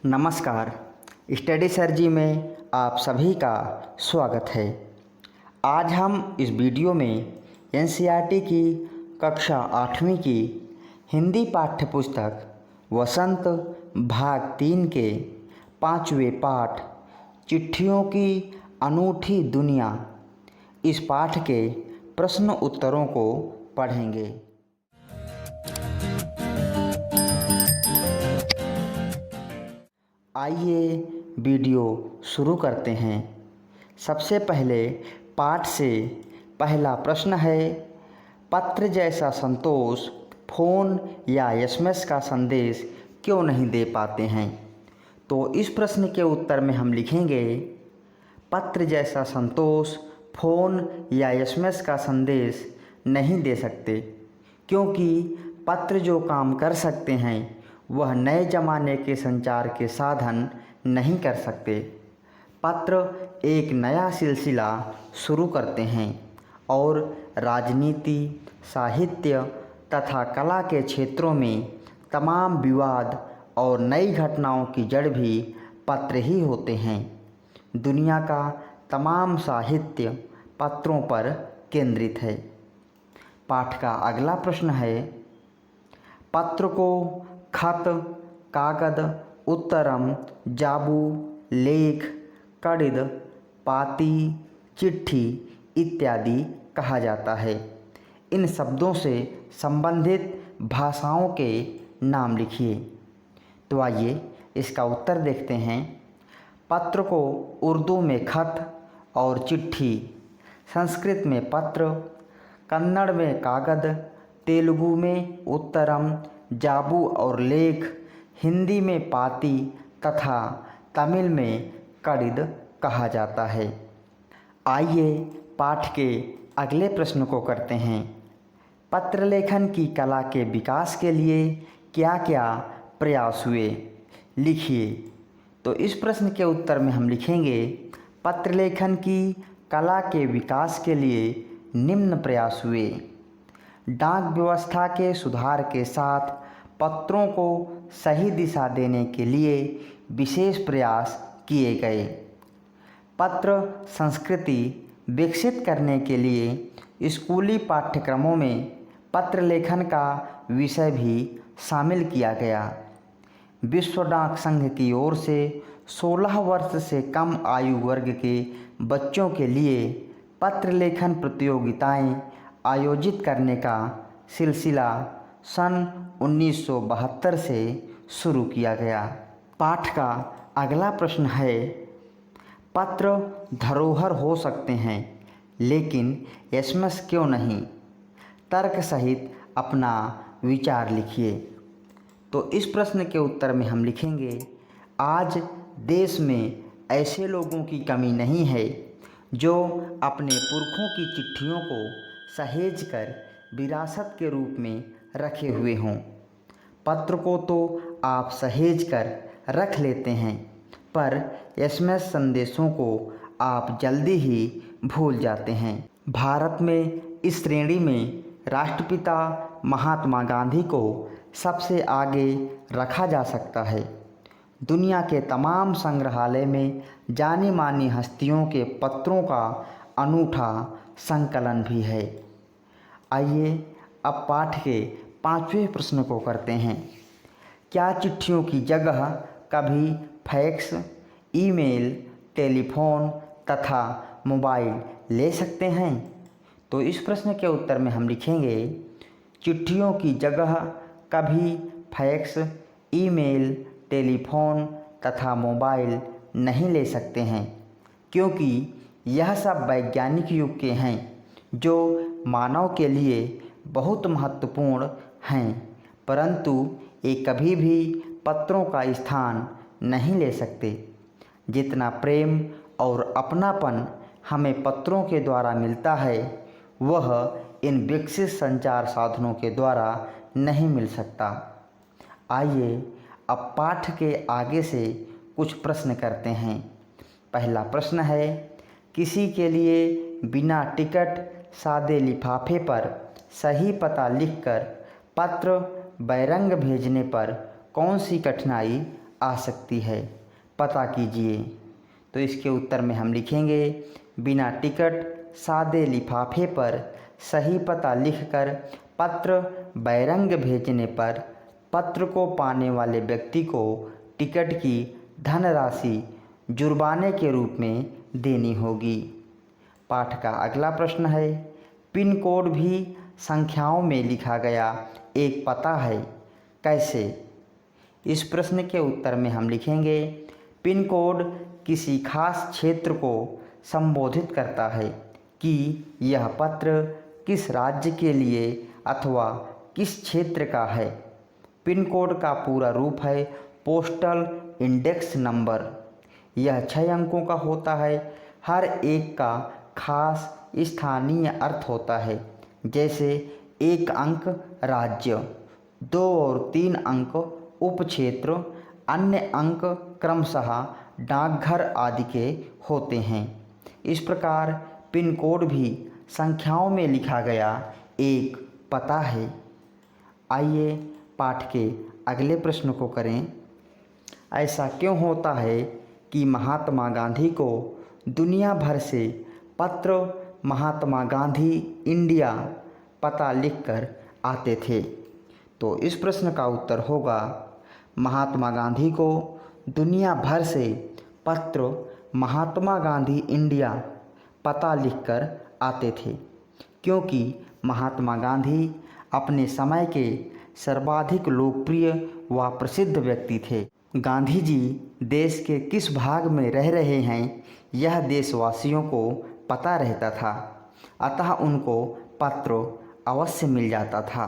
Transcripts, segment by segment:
नमस्कार। स्टडी सर्जी में आप सभी का स्वागत है। आज हम इस वीडियो में एनसीईआरटी की कक्षा 8वीं की हिंदी पाठ्य पुस्तक वसंत भाग 3 के 5वें पाठ चिट्ठियों की अनूठी दुनिया इस पाठ के प्रश्न उत्तरों को पढ़ेंगे। आइए वीडियो शुरू करते हैं। सबसे पहले पाठ से पहला प्रश्न है, पत्र जैसा संतोष फ़ोन या एसएमएस का संदेश क्यों नहीं दे पाते हैं। तो इस प्रश्न के उत्तर में हम लिखेंगे, पत्र जैसा संतोष फ़ोन या एसएमएस का संदेश नहीं दे सकते, क्योंकि पत्र जो काम कर सकते हैं वह नए ज़माने के संचार के साधन नहीं कर सकते। पत्र एक नया सिलसिला शुरू करते हैं और राजनीति, साहित्य तथा कला के क्षेत्रों में तमाम विवाद और नई घटनाओं की जड़ भी पत्र ही होते हैं। दुनिया का तमाम साहित्य पत्रों पर केंद्रित है। पाठ का अगला प्रश्न है, पत्र को खत, कागद, उत्तरम, जाबू, लेख, कड़िद, पाती, चिट्ठी इत्यादि कहा जाता है। इन शब्दों से संबंधित भाषाओं के नाम लिखिए। तो आइए इसका उत्तर देखते हैं। पत्र को उर्दू में खत और चिट्ठी, संस्कृत में पत्र, कन्नड़ में कागद, तेलुगु में उत्तरम, जाबू और लेख, हिंदी में पाती तथा तमिल में कड़िद कहा जाता है। आइए पाठ के अगले प्रश्न को करते हैं। पत्र लेखन की कला के विकास के लिए क्या क्या प्रयास हुए, लिखिए। तो इस प्रश्न के उत्तर में हम लिखेंगे, पत्र लेखन की कला के विकास के लिए निम्न प्रयास हुए। डाक व्यवस्था के सुधार के साथ पत्रों को सही दिशा देने के लिए विशेष प्रयास किए गए। पत्र संस्कृति विकसित करने के लिए स्कूली पाठ्यक्रमों में पत्र लेखन का विषय भी शामिल किया गया। विश्व डाक संघ की ओर से 16 वर्ष से कम आयु वर्ग के बच्चों के लिए पत्र लेखन प्रतियोगिताएं आयोजित करने का सिलसिला सन 1972 से शुरू किया गया। पाठ का अगला प्रश्न है, पत्र धरोहर हो सकते हैं लेकिन एसएमएस क्यों नहीं। तर्क सहित अपना विचार लिखिए। तो इस प्रश्न के उत्तर में हम लिखेंगे, आज देश में ऐसे लोगों की कमी नहीं है जो अपने पुरखों की चिट्ठियों को सहेज कर विरासत के रूप में रखे हुए हों। पत्र को तो आप सहेज कर रख लेते हैं, पर एसएमएस संदेशों को आप जल्दी ही भूल जाते हैं। भारत में इस श्रेणी में राष्ट्रपिता महात्मा गांधी को सबसे आगे रखा जा सकता है। दुनिया के तमाम संग्रहालय में जानी मानी हस्तियों के पत्रों का अनूठा संकलन भी है। आइए अब पाठ के 5वें प्रश्न को करते हैं। क्या चिट्ठियों की जगह कभी फैक्स, ईमेल, टेलीफोन तथा मोबाइल ले सकते हैं। तो इस प्रश्न के उत्तर में हम लिखेंगे, चिट्ठियों की जगह कभी फैक्स, ईमेल, टेलीफोन तथा मोबाइल नहीं ले सकते हैं, क्योंकि यह सब वैज्ञानिक युग के हैं जो मानव के लिए बहुत महत्वपूर्ण हैं, परंतु ये कभी भी पत्रों का स्थान नहीं ले सकते। जितना प्रेम और अपनापन हमें पत्रों के द्वारा मिलता है, वह इन विकसित संचार साधनों के द्वारा नहीं मिल सकता। आइए अब पाठ के आगे से कुछ प्रश्न करते हैं। पहला प्रश्न है, किसी के लिए बिना टिकट सादे लिफाफे पर सही पता लिखकर पत्र बैरंग भेजने पर कौन सी कठिनाई आ सकती है, पता कीजिए। तो इसके उत्तर में हम लिखेंगे बिना टिकट सादे लिफाफे पर सही पता लिखकर पत्र बैरंग भेजने पर पत्र को पाने वाले व्यक्ति को टिकट की धनराशि जुर्माने के रूप में देनी होगी। पाठ का अगला प्रश्न है, पिन कोड भी संख्याओं में लिखा गया एक पता है, कैसे? इस प्रश्न के उत्तर में हम लिखेंगे पिन कोड किसी खास क्षेत्र को संबोधित करता है कि यह पत्र किस राज्य के लिए अथवा किस क्षेत्र का है। पिन कोड का पूरा रूप है पोस्टल इंडेक्स नंबर। यह 6 अंकों का होता है। हर एक का खास स्थानीय अर्थ होता है, जैसे 1 अंक राज्य, 2 और 3 अंक उपक्षेत्र, अन्य अंक क्रमशः डाकघर आदि के होते हैं। इस प्रकार पिन कोड भी संख्याओं में लिखा गया एक पता है। आइए पाठ के अगले प्रश्न को करें। ऐसा क्यों होता है कि महात्मा गांधी को दुनिया भर से पत्र महात्मा गांधी इंडिया पता लिखकर आते थे? तो इस प्रश्न का उत्तर होगा महात्मा गांधी को दुनिया भर से पत्र महात्मा गांधी इंडिया पता लिखकर आते थे, क्योंकि महात्मा गांधी अपने समय के सर्वाधिक लोकप्रिय व प्रसिद्ध व्यक्ति थे। गांधी जी देश के किस भाग में रह रहे हैं यह देशवासियों को पता रहता था, अतः उनको पत्र अवश्य मिल जाता था।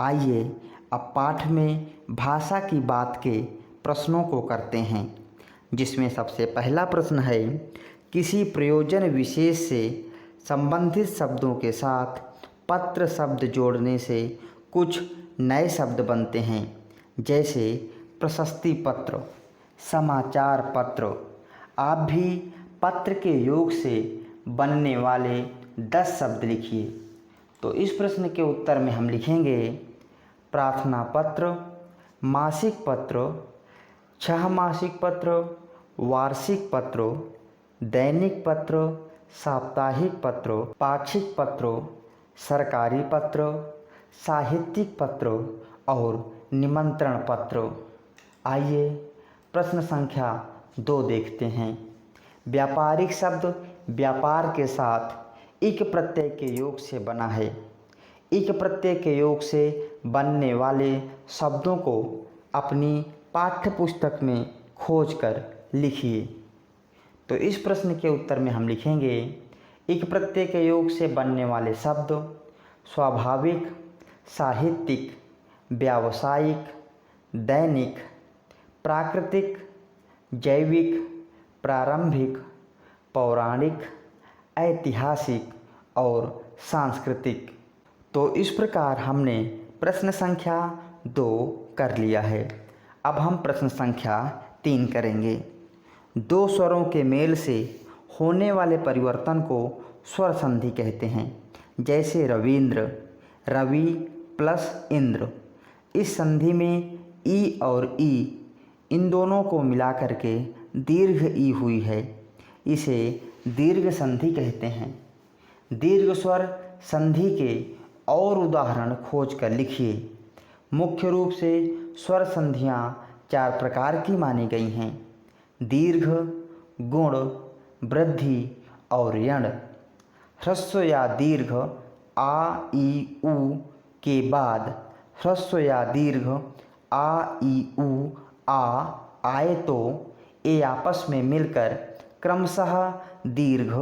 आइए अब पाठ में भाषा की बात के प्रश्नों को करते हैं, जिसमें सबसे पहला प्रश्न है, किसी प्रयोजन विशेष से संबंधित शब्दों के साथ पत्र शब्द जोड़ने से कुछ नए शब्द बनते हैं, जैसे प्रशस्ति पत्र, समाचार पत्र। आप भी पत्र के योग से बनने वाले 10 शब्द लिखिए। तो इस प्रश्न के उत्तर में हम लिखेंगे प्रार्थना पत्र, मासिक पत्र, 6 मासिक पत्र, वार्षिक पत्र, दैनिक पत्र, साप्ताहिक पत्र, पाक्षिक पत्र, सरकारी पत्र, साहित्यिक पत्र और निमंत्रण पत्र। आइए प्रश्न संख्या 2 देखते हैं। व्यापारिक शब्द व्यापार के साथ इक प्रत्यय के योग से बना है। इक प्रत्यय के योग से बनने वाले शब्दों को अपनी पाठ्य पुस्तक में खोजकर लिखिए। तो इस प्रश्न के उत्तर में हम लिखेंगे इक प्रत्यय के योग से बनने वाले शब्द स्वाभाविक, साहित्यिक, व्यावसायिक, दैनिक, प्राकृतिक, जैविक, प्रारंभिक, पौराणिक, ऐतिहासिक और सांस्कृतिक। तो इस प्रकार हमने प्रश्न संख्या 2 कर लिया है। अब हम प्रश्न संख्या 3 करेंगे। 2 स्वरों के मेल से होने वाले परिवर्तन को स्वर संधि कहते हैं, जैसे रविंद्र, रवि प्लस इंद्र। इस संधि में ई और ई इन दोनों को मिला करके दीर्घ ई हुई है, इसे दीर्घ संधि कहते हैं। दीर्घ स्वर संधि के और उदाहरण खोज कर लिखिए। मुख्य रूप से स्वर संधियाँ 4 प्रकार की मानी गई हैं: दीर्घ, गुण, वृद्धि और यण। ह्रस्व या दीर्घ आ ई उ के बाद ह्रस्व या दीर्घ आ ई उ आ आए तो ये आपस में मिलकर क्रमशः दीर्घ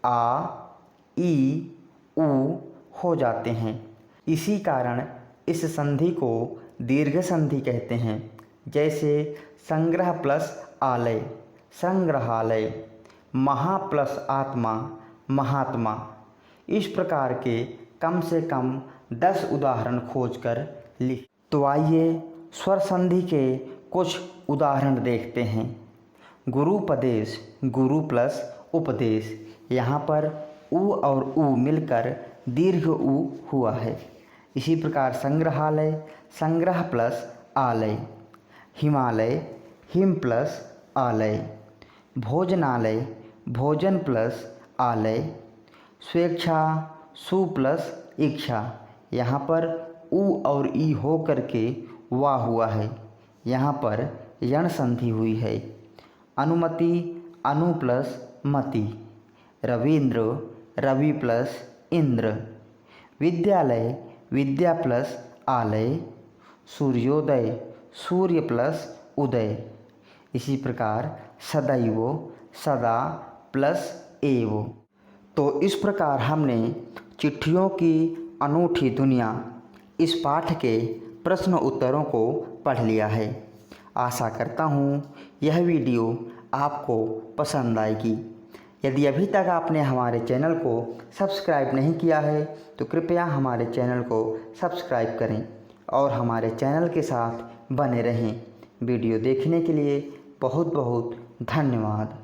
आ ई उ हो जाते हैं। इसी कारण इस संधि को दीर्घ संधि कहते हैं, जैसे संग्रह प्लस आलय, संग्रहालय, महा प्लस आत्मा, महात्मा। इस प्रकार के कम से कम 10 उदाहरण खोजकर लिख। तो आइए स्वर संधि के कुछ उदाहरण देखते हैं। गुरुपदेश, गुरु प्लस उपदेश, यहाँ पर उ और उ मिलकर दीर्घ उ हुआ है। इसी प्रकार संग्रहालय, संग्रह प्लस आलय, हिमालय, हिम प्लस आलय। भोजनालय भोजन प्लस आलय। स्वेच्छा सु प्लस इच्छा। यहाँ पर उ और ई हो करके वा हुआ है, यहाँ पर यण संधि हुई है। अनुमति अनु प्लस मति। रवींद्र रवि प्लस इंद्र। विद्यालय विद्या प्लस आलय। सूर्योदय सूर्य प्लस उदय। इसी प्रकार सदैव सदा प्लस एव। तो इस प्रकार हमने चिट्ठियों की अनूठी दुनिया इस पाठ के प्रश्न उत्तरों को पढ़ लिया है। आशा करता हूँ यह वीडियो आपको पसंद आएगी। यदि अभी तक आपने हमारे चैनल को सब्सक्राइब नहीं किया है तो कृपया हमारे चैनल को सब्सक्राइब करें और हमारे चैनल के साथ बने रहें। वीडियो देखने के लिए बहुत बहुत धन्यवाद।